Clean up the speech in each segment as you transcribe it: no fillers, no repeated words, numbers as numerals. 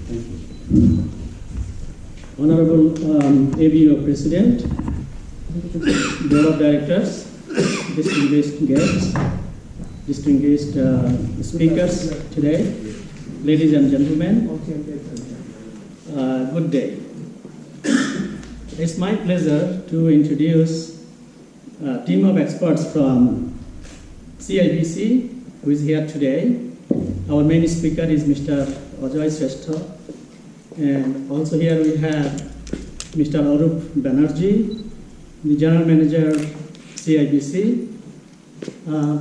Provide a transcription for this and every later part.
Thank you. Honorable ABEO President, Board of Directors, distinguished guests, distinguished speakers today, ladies and gentlemen, good day. It's my pleasure to introduce a team of experts from CIBC who is here today. Our main speaker is Mr. Ajay Shrestha, and also here we have Mr. Arup Banerjee, the General Manager CIBC.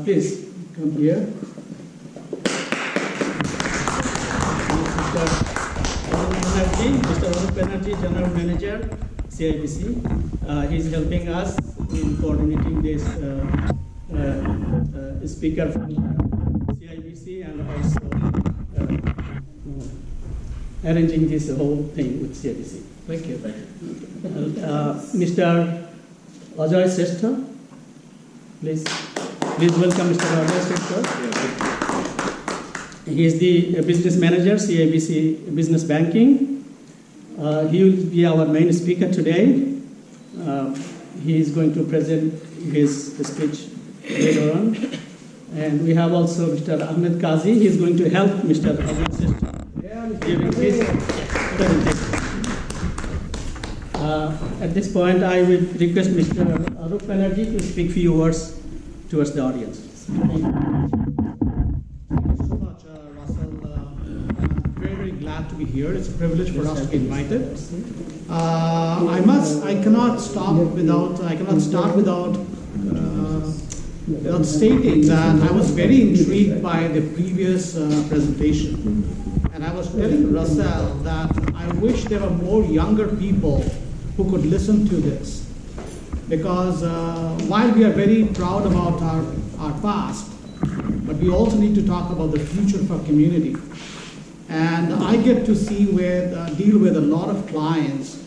Please come here. Mr. Arup Banerjee, General Manager CIBC. He is helping us in coordinating this speaker from CIBC and also arranging this whole thing with CIBC. Thank you. Mr. Ajay Shrestha, please welcome Mr. Ajay Shrestha. He is the business manager, CIBC Business Banking. He will be our main speaker today. He is going to present his speech later on. And we have also Mr. Ahmed Kazi. He is going to help Mr. Ajay Shrestha giving his presentation. At this point, I will request Mr. Arup Banerjee to speak few words towards the audience. Thank you so much, Russell. I'm very glad to be here. It's a privilege for us to be invited. I cannot start without stating that I was very intrigued by the previous presentation. And I was telling Russell that I wish there were more younger people who could listen to this. Because while we are very proud about our past, but we also need to talk about the future of our community. And I get to deal with a lot of clients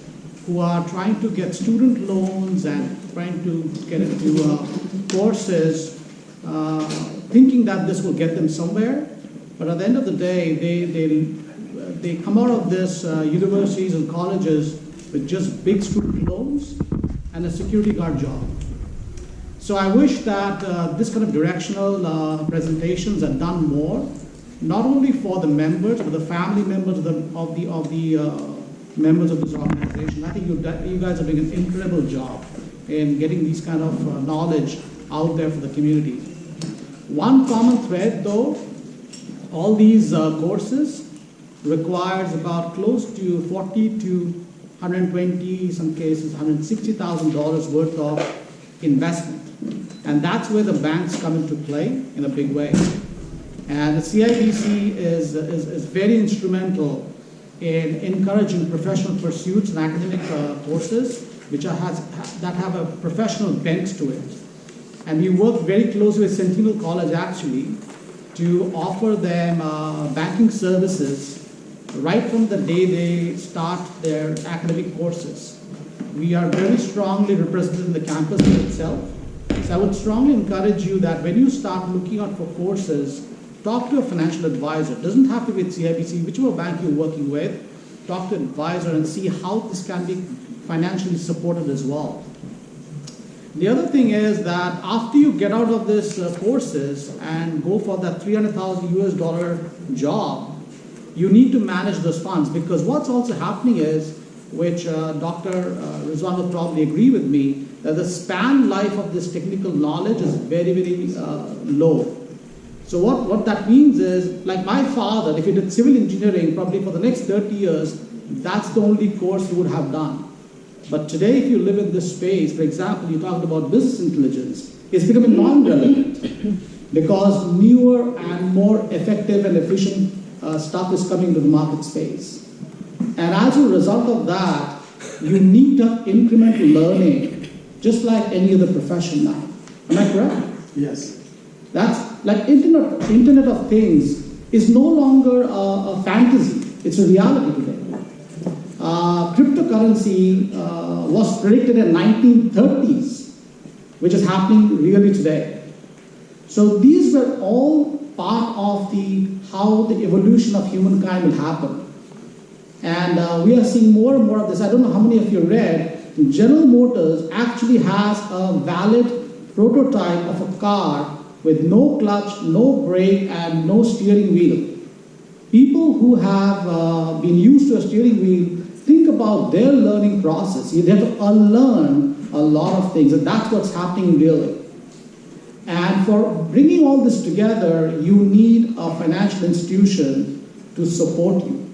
who are trying to get student loans and trying to get into courses, thinking that this will get them somewhere. But at the end of the day, they come out of this universities and colleges with just big student loans and a security guard job. So I wish that this kind of directional presentations are done more, not only for the members, but the family members of the members of this organization. I think you guys are doing an incredible job in getting these kind of knowledge out there for the community. One common thread, though, all these courses requires about close to $40 to $120, some cases $160,000 worth of investment. And that's where the banks come into play in a big way. And the CIBC is very instrumental in encouraging professional pursuits and academic courses that have a professional bent to it. And we work very closely with Sentinel College actually to offer them banking services right from the day they start their academic courses. We are very strongly represented in the campus itself. So I would strongly encourage you that when you start looking out for courses, talk to a financial advisor. It doesn't have to be at CIBC, whichever bank you're working with. Talk to an advisor and see how this can be financially supported as well. The other thing is that after you get out of this courses and go for that $300,000 job, you need to manage those funds, because what's also happening is, which Dr. Rizwan will probably agree with me, that the span life of this technical knowledge is very, very low. So what that means is, like my father, if he did civil engineering, probably for the next 30 years, that's the only course he would have done. But today, if you live in this space, for example, you talked about business intelligence, it's becoming non-relevant because newer and more effective and efficient stuff is coming to the market space. And as a result of that, you need to have incremental learning, just like any other profession now. Am I correct? Yes. That's like Internet of Things is no longer a fantasy. It's a reality today. Cryptocurrency was predicted in 1930s, which is happening really today. So these were all part of how the evolution of humankind will happen. And we are seeing more and more of this. I don't know how many of you read, General Motors actually has a valid prototype of a car with no clutch, no brake, and no steering wheel. People who have been used to a steering wheel, think about their learning process. You have to unlearn a lot of things, and that's what's happening really. And for bringing all this together, you need a financial institution to support you.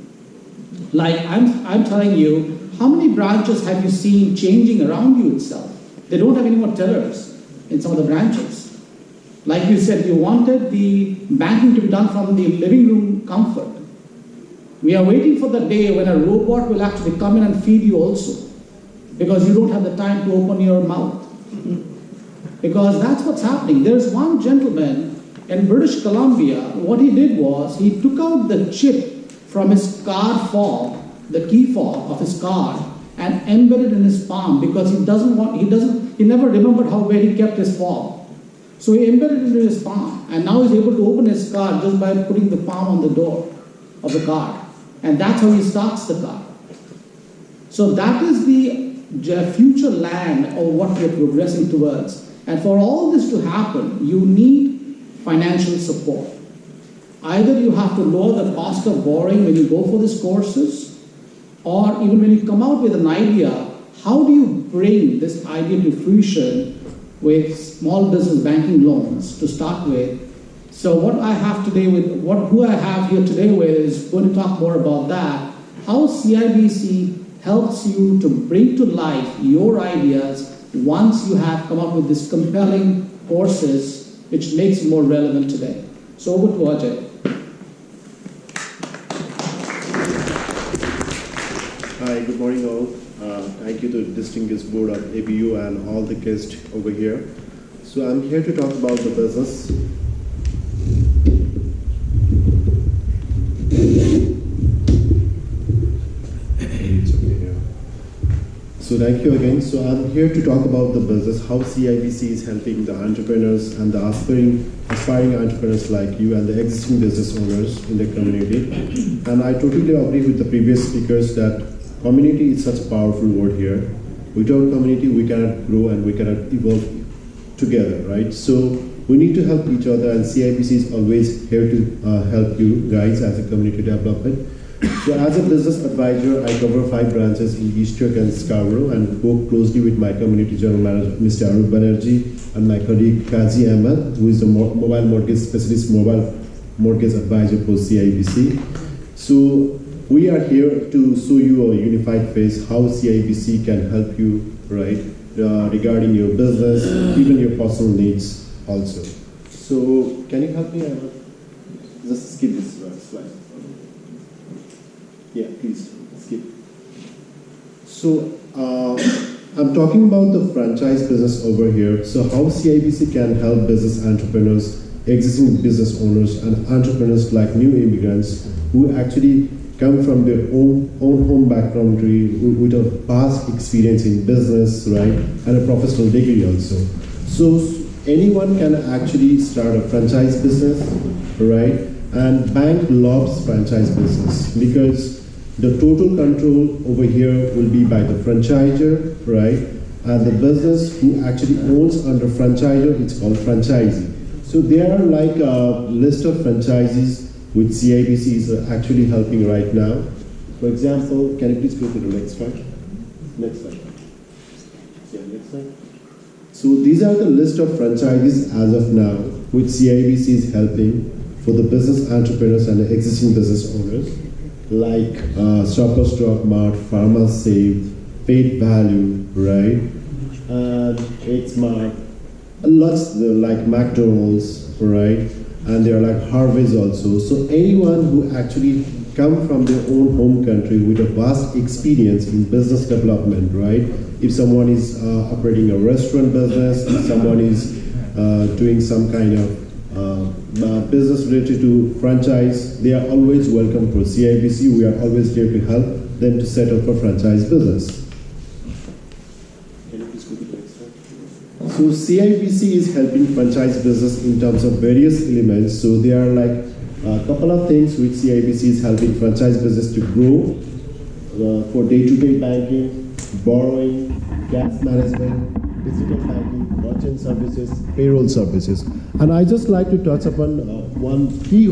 Like I'm telling you, how many branches have you seen changing around you itself? They don't have any more tellers in some of the branches. Like you said, you wanted the banking to be done from the living room comfort. We are waiting for the day when a robot will actually come in and feed you also, because you don't have the time to open your mouth. Because that's what's happening. There's one gentleman in British Columbia, what he did was, he took out the chip from his card fob, the key fob of his card, and embedded in his palm, because he never remembered where he kept his fob. So he embedded it into his palm, and now he's able to open his card just by putting the palm on the door of the card. And that's how he starts the card. So that is the future land of what we are progressing towards. And for all this to happen, you need financial support. Either you have to lower the cost of borrowing when you go for these courses, or even when you come out with an idea, how do you bring this idea to fruition with small business banking loans to start with? So what I have today who I have here today with is going to talk more about that. How CIBC helps you to bring to life your ideas once you have come up with these compelling courses, which makes it more relevant today. So over to Ajay. Hi, good morning all. Thank you to the distinguished board of ABEO and all the guests over here. So I'm here to talk about the business. So thank you again. So I'm here to talk about the business, how CIBC is helping the entrepreneurs and the aspiring entrepreneurs like you and the existing business owners in the community. And I totally agree with the previous speakers that community is such a powerful word here. Without community, we cannot grow and we cannot evolve together, right? So we need to help each other, and CIBC is always here to help you guys as a community development. So as a business advisor, I cover 5 branches in Eastchurch and Scarborough and work closely with my community general manager, Mr. Arup Banerjee, and my colleague Kazi Ahmed, who is the mobile mortgage specialist, mobile mortgage advisor for CIBC. So we are here to show you a unified face, how CIBC can help you, right, regarding your business, even your personal needs also. So can you help me? Just skip this slide. Yeah, please skip. So I'm talking about the franchise business over here. So how CIBC can help business entrepreneurs, existing business owners, and entrepreneurs like new immigrants who actually come from their own home background with a vast experience in business, right, and a professional degree also. So anyone can actually start a franchise business, right? And bank loves franchise business because the total control over here will be by the franchisor, right? And the business who actually owns under franchisor, it's called franchisee. So there are like a list of franchisees which CIBC is actually helping right now. For example, can you please go to the next slide? Next slide. Yeah, next slide. So these are the list of franchises as of now, which CIBC is helping for the business entrepreneurs and the existing business owners, like Shoppers Drug Mart, PharmaSave, Paid Value, right? And Xmart, lots like McDonald's, right? And there are like Harvey's also. So anyone who actually come from their own home country with a vast experience in business development, right? If someone is operating a restaurant business, if someone is doing some kind of business related to franchise, they are always welcome for CIBC. We are always here to help them to set up a franchise business. Can you please go to the next slide? So CIBC is helping franchise business in terms of various elements. So there are like a couple of things which CIBC is helping franchise business to grow, for day-to-day banking, borrowing, cash management, digital banking, merchant services, payroll services. And I just like to touch upon one key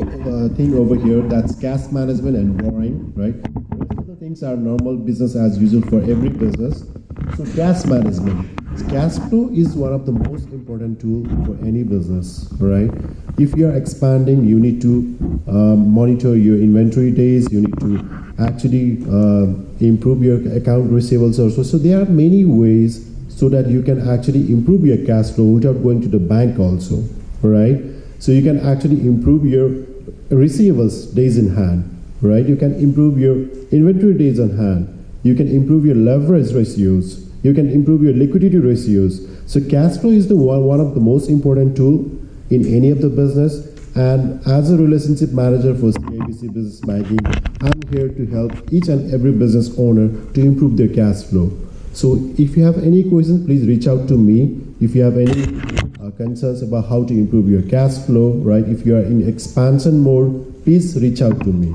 thing over here, that's cash management and borrowing, right? Most of the things are normal business as usual for every business. So cash management. Cash flow is one of the most important tools for any business, right? If you are expanding, you need to monitor your inventory days, you need to actually improve your account receivables also. So there are many ways so that you can actually improve your cash flow without going to the bank also, right? So you can actually improve your receivables days in hand, right? You can improve your inventory days on hand. You can improve your leverage ratios. You can improve your liquidity ratios. So cash flow is the one of the most important tool in any of the business. And as a relationship manager for CIBC Business Banking, I'm here to help each and every business owner to improve their cash flow. So if you have any questions, please reach out to me. If you have any concerns about how to improve your cash flow, right? If you are in expansion mode, please reach out to me.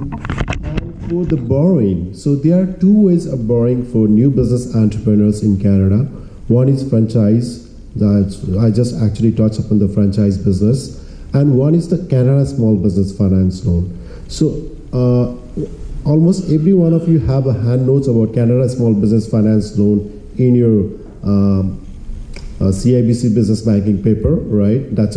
For the borrowing, so there are two ways of borrowing for new business entrepreneurs in Canada. One is franchise, that I just actually touched upon the franchise business, and one is the Canada Small Business Finance Loan. So almost every one of you have a hand notes about Canada Small Business Finance Loan in your CIBC Business Banking paper, right? That's a